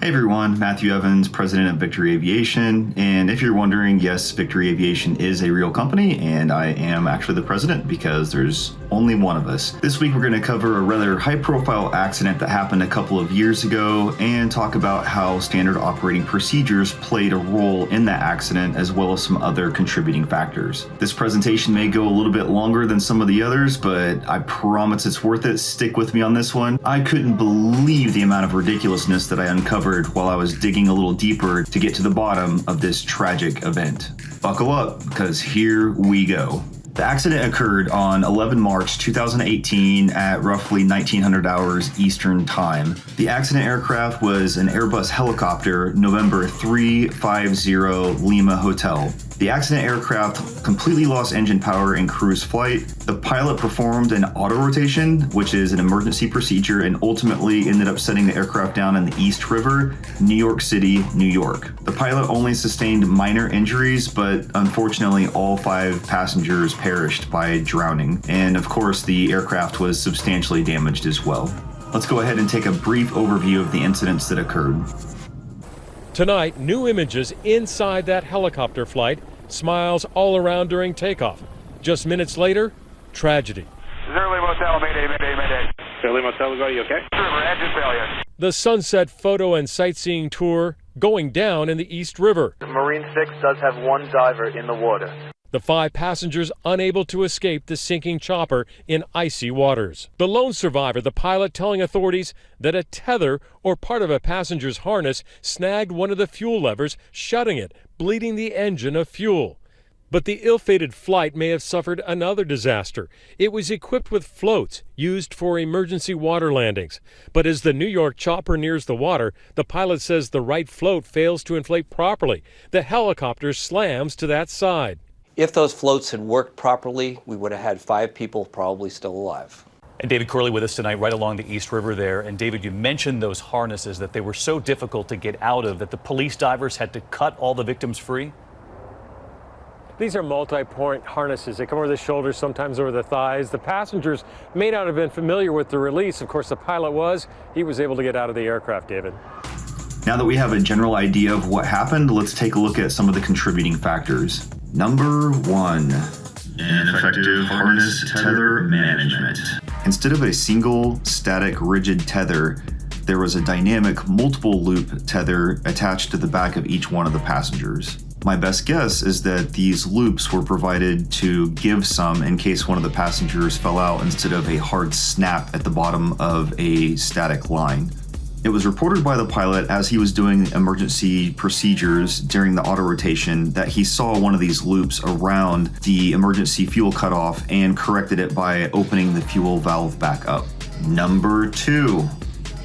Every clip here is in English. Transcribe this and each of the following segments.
Hey everyone, Matthew Evans, president of Victory Aviation. And if you're wondering, yes, Victory Aviation is a real company, and I am actually the president because there's only one of us. This week we're going to cover a rather high-profile accident that happened a couple of years ago and talk about how standard operating procedures played a role in that accident, as well as some other contributing factors. This presentation may go a little bit longer than some of the others, but I promise it's worth it. Stick with me on this one. I couldn't believe the amount of ridiculousness that I uncovered while I was digging a little deeper to get to the bottom of this tragic event. Buckle up, because here we go. The accident occurred on 11 March 2018 at roughly 1900 hours Eastern Time. The accident aircraft was an Airbus helicopter, November 350 Lima Hotel. The accident aircraft completely lost engine power in cruise flight. The pilot performed an auto rotation, which is an emergency procedure, and ultimately ended up setting the aircraft down in the East River, New York City, New York. The pilot only sustained minor injuries, but unfortunately all 5 passengers perished by drowning. And of course, the aircraft was substantially damaged as well. Let's go ahead and take a brief overview of the incidents that occurred. Tonight, new images inside that helicopter flight, smiles all around during takeoff. Just minutes later, tragedy. Zurli Motel, mayday. Zurli Motel, are you okay? River, engine failure. The sunset photo and sightseeing tour going down in the East River. Marine 6 does have one diver in the water. The 5 passengers unable to escape the sinking chopper in icy waters. The lone survivor, the pilot, telling authorities that a tether or part of a passenger's harness snagged one of the fuel levers, shutting it, bleeding the engine of fuel. But the ill-fated flight may have suffered another disaster. It was equipped with floats used for emergency water landings. But as the New York chopper nears the water, the pilot says the right float fails to inflate properly. The helicopter slams to that side. If those floats had worked properly, we would have had 5 people probably still alive. And David Corley with us tonight, right along the East River there. And David, you mentioned those harnesses, that they were so difficult to get out of that the police divers had to cut all the victims free? These are multi-point harnesses. They come over the shoulders, sometimes over the thighs. The passengers may not have been familiar with the release. Of course, the pilot was. He was able to get out of the aircraft, David. Now that we have a general idea of what happened, let's take a look at some of the contributing factors. Number 1, ineffective harness tether management. Instead of a single, static, rigid tether, there was a dynamic, multiple loop tether attached to the back of each one of the passengers. My best guess is that these loops were provided to give some in case one of the passengers fell out instead of a hard snap at the bottom of a static line. It was reported by the pilot as he was doing emergency procedures during the auto rotation that he saw one of these loops around the emergency fuel cutoff and corrected it by opening the fuel valve back up. Number 2.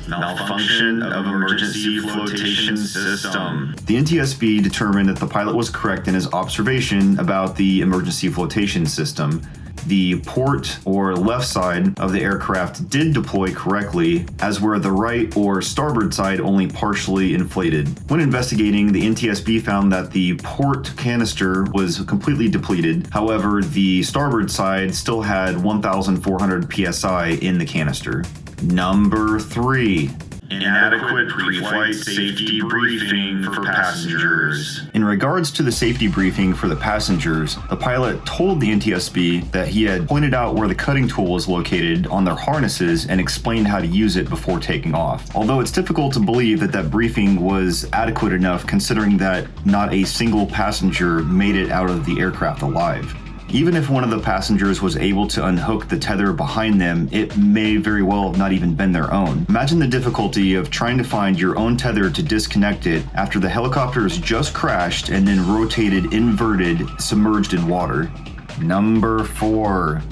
Malfunction of emergency flotation system. The NTSB determined that the pilot was correct in his observation about the emergency flotation system. The port or left side of the aircraft did deploy correctly, as were the right or starboard side only partially inflated. When investigating, the NTSB found that the port canister was completely depleted. However, the starboard side still had 1,400 psi in the canister. Number 3. Inadequate pre-flight safety briefing for passengers. In regards to the safety briefing for the passengers, the pilot told the NTSB that he had pointed out where the cutting tool was located on their harnesses and explained how to use it before taking off. Although it's difficult to believe that that briefing was adequate enough considering that not a single passenger made it out of the aircraft alive. Even if one of the passengers was able to unhook the tether behind them, it may very well have not even been their own. Imagine the difficulty of trying to find your own tether to disconnect it after the helicopter has just crashed and then rotated inverted, submerged in water. Number 4.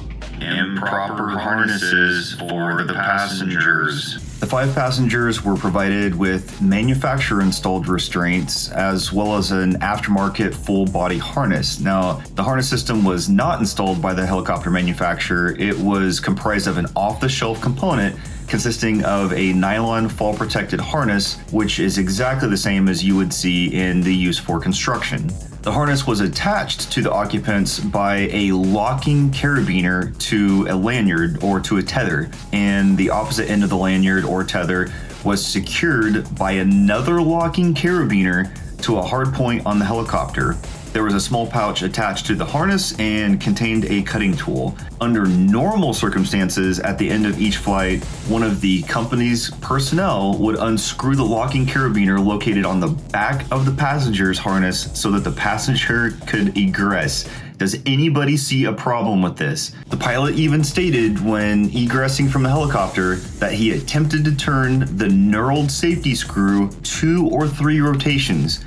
Improper harnesses for the passengers. The 5 passengers were provided with manufacturer-installed restraints as well as an aftermarket full-body harness. Now, the harness system was not installed by the helicopter manufacturer. It was comprised of an off-the-shelf component consisting of a nylon fall-protected harness, which is exactly the same as you would see in the use for construction. The harness was attached to the occupants by a locking carabiner to a lanyard or to a tether, and the opposite end of the lanyard or tether was secured by another locking carabiner to a hard point on the helicopter. There was a small pouch attached to the harness and contained a cutting tool. Under normal circumstances, at the end of each flight, one of the company's personnel would unscrew the locking carabiner located on the back of the passenger's harness so that the passenger could egress. Does anybody see a problem with this? The pilot even stated when egressing from the helicopter that he attempted to turn the knurled safety screw 2 or 3 rotations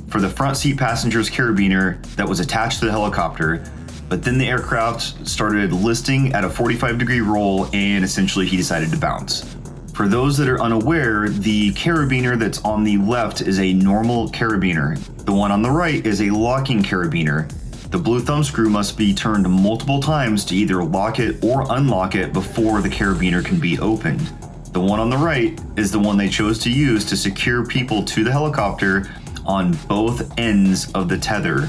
for the front seat passenger's carabiner that was attached to the helicopter, but then the aircraft started listing at a 45-degree roll and essentially he decided to bounce. For those that are unaware, the carabiner that's on the left is a normal carabiner. The one on the right is a locking carabiner. The blue thumb screw must be turned multiple times to either lock it or unlock it before the carabiner can be opened. The one on the right is the one they chose to use to secure people to the helicopter on both ends of the tether.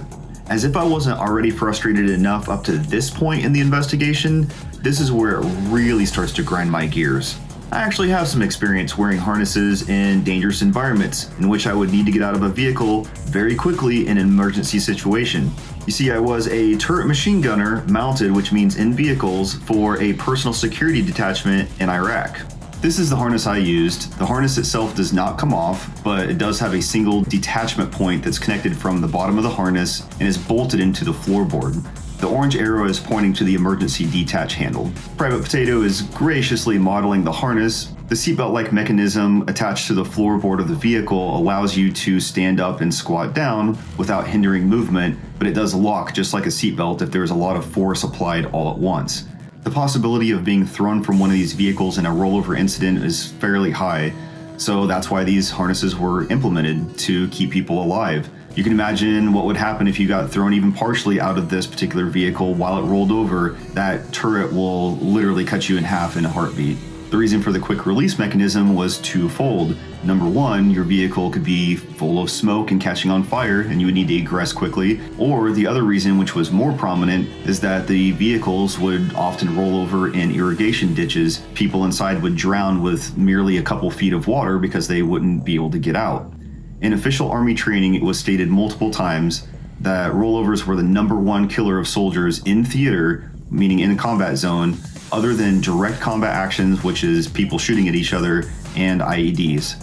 As if I wasn't already frustrated enough up to this point in the investigation, this is where it really starts to grind my gears. I actually have some experience wearing harnesses in dangerous environments in which I would need to get out of a vehicle very quickly in an emergency situation. You see, I was a turret machine gunner mounted, which means in vehicles, for a personal security detachment in Iraq. This is the harness I used. The harness itself does not come off, but it does have a single detachment point that's connected from the bottom of the harness and is bolted into the floorboard. The orange arrow is pointing to the emergency detach handle. Private Potato is graciously modeling the harness. The seatbelt-like mechanism attached to the floorboard of the vehicle allows you to stand up and squat down without hindering movement, but it does lock just like a seatbelt if there's a lot of force applied all at once. The possibility of being thrown from one of these vehicles in a rollover incident is fairly high, so that's why these harnesses were implemented to keep people alive. You can imagine what would happen if you got thrown even partially out of this particular vehicle while it rolled over. That turret will literally cut you in half in a heartbeat. The reason for the quick release mechanism was twofold. Number one, your vehicle could be full of smoke and catching on fire and you would need to egress quickly. Or the other reason, which was more prominent, is that the vehicles would often roll over in irrigation ditches. People inside would drown with merely a couple feet of water because they wouldn't be able to get out. In official Army training, it was stated multiple times that rollovers were the #1 killer of soldiers in theater, meaning in a combat zone, other than direct combat actions, which is people shooting at each other, and IEDs.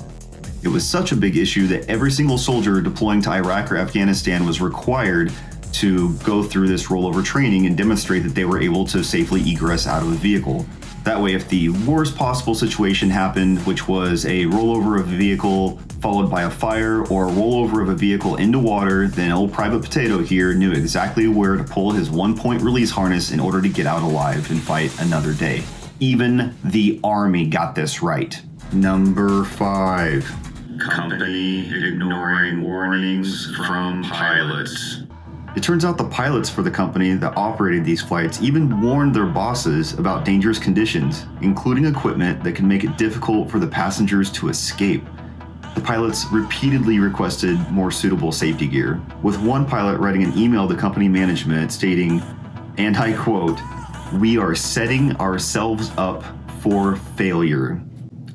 It was such a big issue that every single soldier deploying to Iraq or Afghanistan was required to go through this rollover training and demonstrate that they were able to safely egress out of the vehicle. That way, if the worst possible situation happened, which was a rollover of a vehicle followed by a fire or a rollover of a vehicle into water, then old Private Potato here knew exactly where to pull his 1-point release harness in order to get out alive and fight another day. Even the Army got this right. Number 5. Company ignoring warnings from pilots. It turns out the pilots for the company that operated these flights even warned their bosses about dangerous conditions, including equipment that can make it difficult for the passengers to escape. The pilots repeatedly requested more suitable safety gear, with one pilot writing an email to company management stating, and I quote, "We are setting ourselves up for failure."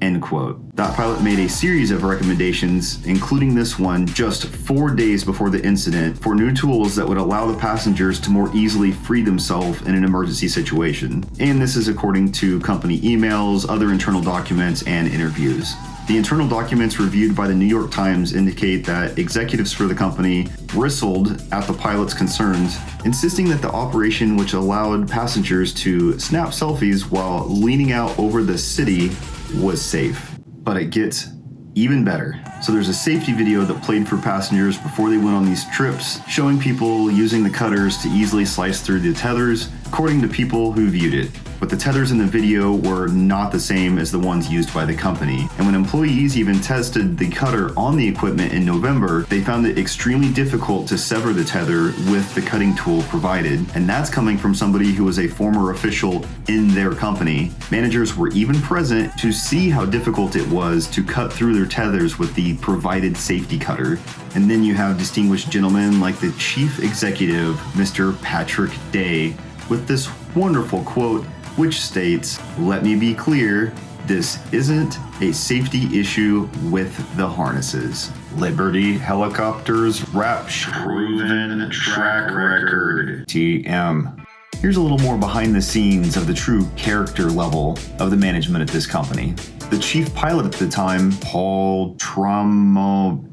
End quote. That pilot made a series of recommendations, including this one, just 4 days before the incident, for new tools that would allow the passengers to more easily free themselves in an emergency situation. And this is according to company emails, other internal documents, and interviews. The internal documents reviewed by the New York Times indicate that executives for the company bristled at the pilot's concerns, insisting that the operation, which allowed passengers to snap selfies while leaning out over the city, was safe. But it gets even better. So there's a safety video that played for passengers before they went on these trips, showing people using the cutters to easily slice through the tethers, according to people who viewed it. But the tethers in the video were not the same as the ones used by the company. And when employees even tested the cutter on the equipment in November, they found it extremely difficult to sever the tether with the cutting tool provided. And that's coming from somebody who was a former official in their company. Managers were even present to see how difficult it was to cut through their tethers with the provided safety cutter. And then you have distinguished gentlemen like the chief executive, Mr. Patrick Day, with this wonderful quote, which states, "Let me be clear, this isn't a safety issue with the harnesses. Liberty Helicopters rap proven track record. TM. Here's a little more behind the scenes of the true character level of the management at this company. The chief pilot at the time, Paul Tremont,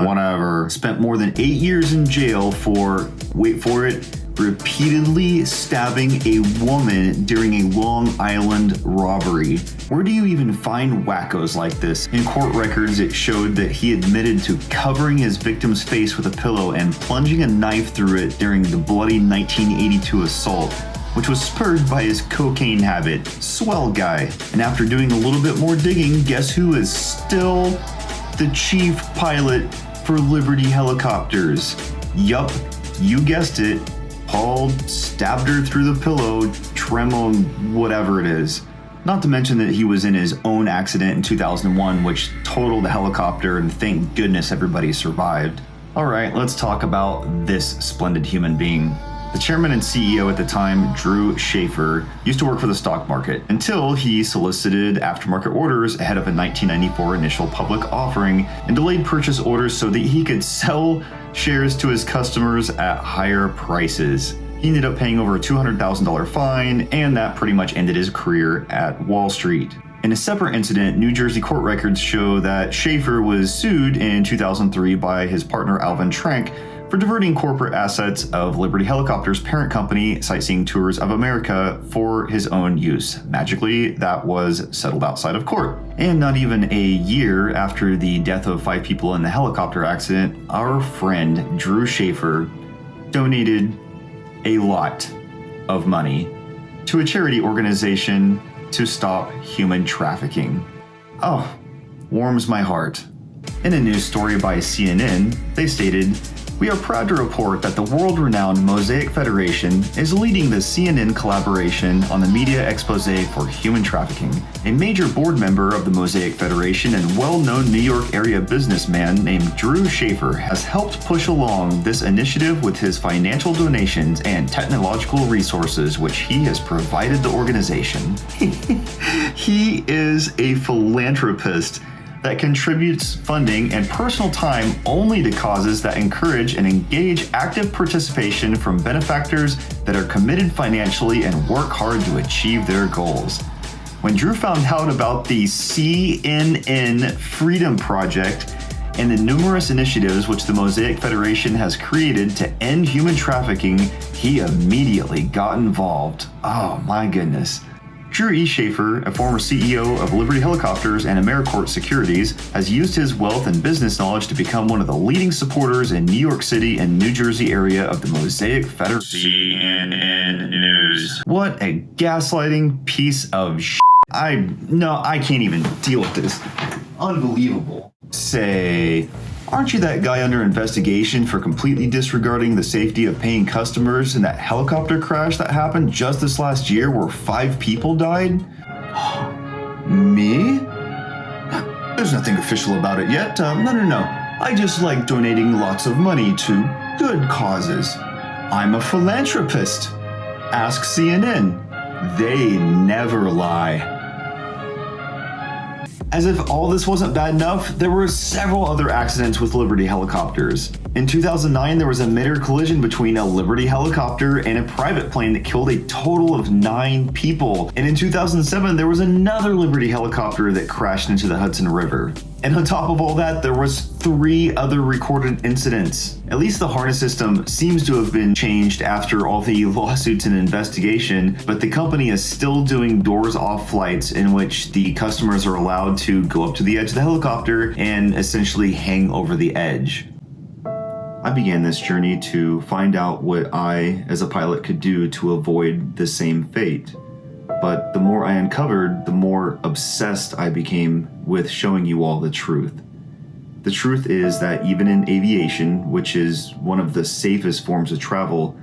whatever, spent more than 8 years in jail for, wait for it, repeatedly stabbing a woman during a Long Island robbery. Where do you even find wackos like this? In court records, it showed that he admitted to covering his victim's face with a pillow and plunging a knife through it during the bloody 1982 assault, which was spurred by his cocaine habit. Swell guy. And after doing a little bit more digging, guess who is still the chief pilot for Liberty Helicopters? Yup, you guessed it. Paul stabbed her through the pillow, whatever it is. Not to mention that he was in his own accident in 2001, which totaled the helicopter, and thank goodness everybody survived. Alright, let's talk about this splendid human being. The chairman and CEO at the time, Drew Schaefer, used to work for the stock market until he solicited aftermarket orders ahead of a 1994 initial public offering and delayed purchase orders so that he could sell shares to his customers at higher prices. He ended up paying over a $200,000 fine, and that pretty much ended his career at Wall Street. In a separate incident, New Jersey court records show that Schaefer was sued in 2003 by his partner Alvin Trank for diverting corporate assets of Liberty Helicopters' parent company, Sightseeing Tours of America, for his own use. Magically, that was settled outside of court. And not even a year after the death of 5 people in the helicopter accident, our friend Drew Schaefer donated a lot of money to a charity organization to stop human trafficking. Oh, warms my heart. In a news story by CNN, they stated, "We are proud to report that the world-renowned Mosaic Federation is leading the CNN collaboration on the media expose for human trafficking. A major board member of the Mosaic Federation and well-known New York area businessman named Drew Schaefer has helped push along this initiative with his financial donations and technological resources, which he has provided the organization." He is a philanthropist that contributes funding and personal time only to causes that encourage and engage active participation from benefactors that are committed financially and work hard to achieve their goals. When Drew found out about the CNN Freedom Project and the numerous initiatives which the Mosaic Federation has created to end human trafficking, he immediately got involved. Oh my goodness. Drew E. Schaefer, a former CEO of Liberty Helicopters and AmeriCorps Securities, has used his wealth and business knowledge to become one of the leading supporters in New York City and New Jersey area of the Mosaic Federation. CNN News. What a gaslighting piece of shit. I can't even deal with this. Unbelievable. Say, aren't you that guy under investigation for completely disregarding the safety of paying customers in that helicopter crash that happened just this last year where 5 people died? Me? There's nothing official about it yet. No. I just like donating lots of money to good causes. I'm a philanthropist. Ask CNN. They never lie. As if all this wasn't bad enough, there were several other accidents with Liberty Helicopters. In 2009, there was a mid-air collision between a Liberty helicopter and a private plane that killed a total of 9 people. And in 2007, there was another Liberty helicopter that crashed into the Hudson River. And on top of all that, there was 3 other recorded incidents. At least the harness system seems to have been changed after all the lawsuits and investigation, but the company is still doing doors off flights in which the customers are allowed to go up to the edge of the helicopter and essentially hang over the edge. I began this journey to find out what I, as a pilot, could do to avoid the same fate. But the more I uncovered, the more obsessed I became with showing you all the truth. The truth is that even in aviation, which is one of the safest forms of travel,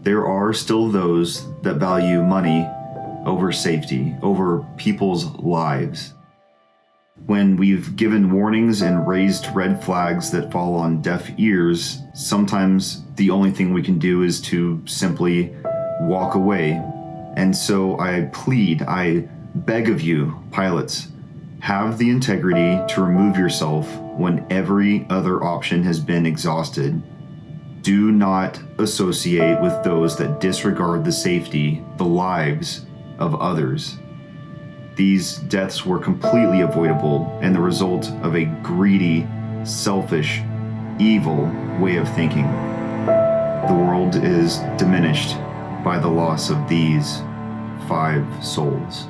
there are still those that value money over safety, over people's lives. When we've given warnings and raised red flags that fall on deaf ears, sometimes the only thing we can do is to simply walk away And so I plead, I beg of you, pilots, have the integrity to remove yourself when every other option has been exhausted. Do not associate with those that disregard the safety, the lives of others. These deaths were completely avoidable and the result of a greedy, selfish, evil way of thinking. The world is diminished by the loss of these 5 souls.